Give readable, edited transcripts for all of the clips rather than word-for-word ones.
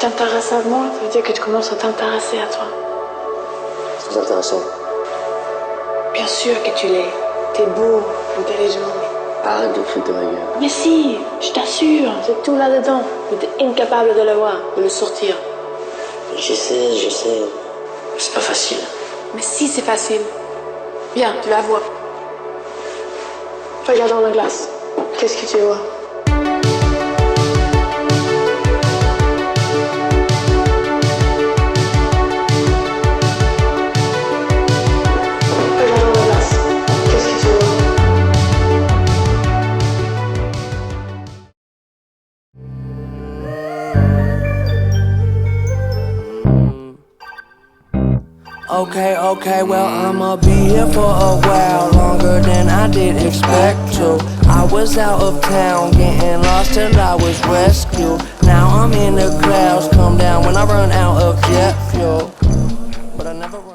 t'intéresses à moi, ça veut dire que tu commences à t'intéresser à toi. C'est intéressant. Bien sûr que tu l'es. T'es beau, intelligent. Arrête de foutre de ma gueule. Mais si, je t'assure, c'est tout là-dedans. Mais t'es incapable de le voir, de le sortir. J'essaie. C'est pas facile. Mais si, c'est facile. Viens, tu vas voir. Regarde dans la glace. Qu'est-ce que tu vois? Okay, well I'ma be here for a while, longer than I did expect to. I was out of town, getting lost till I was rescued. Now I'm in the clouds, come down when I run out of jet fuel. But I never run.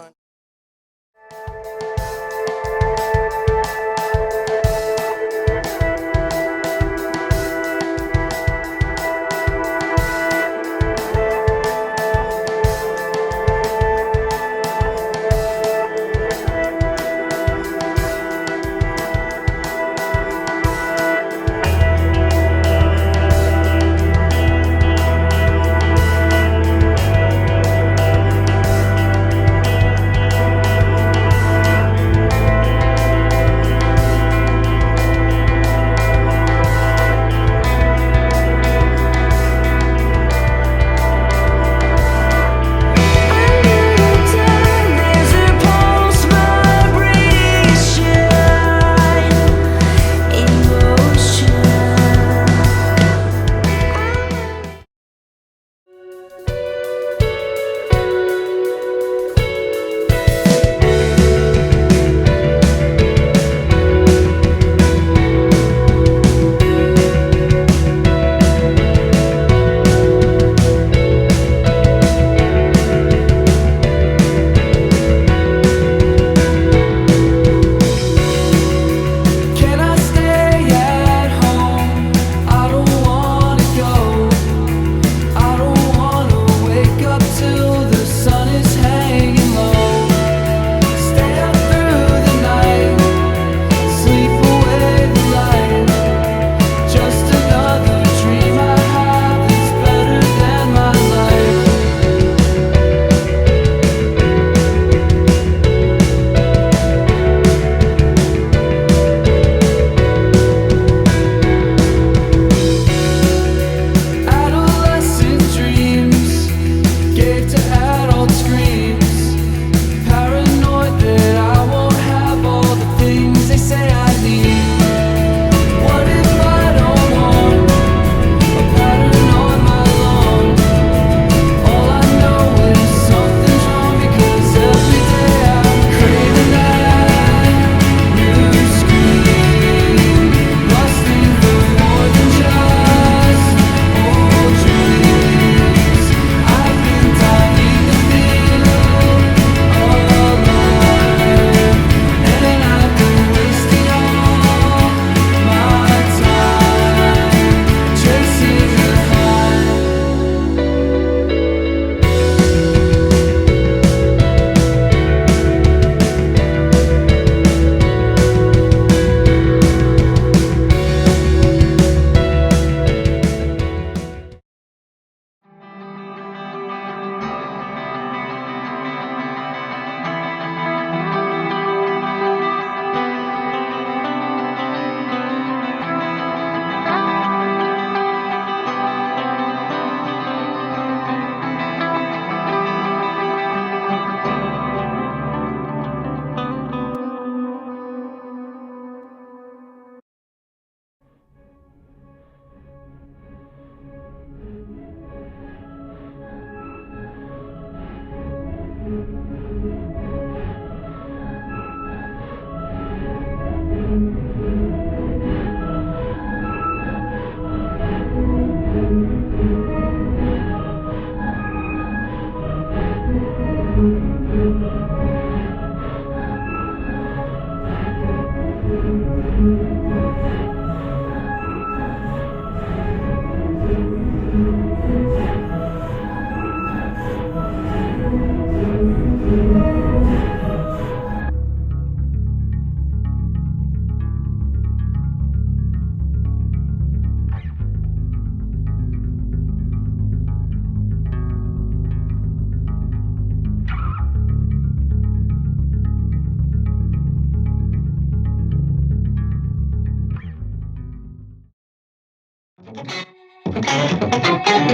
Thank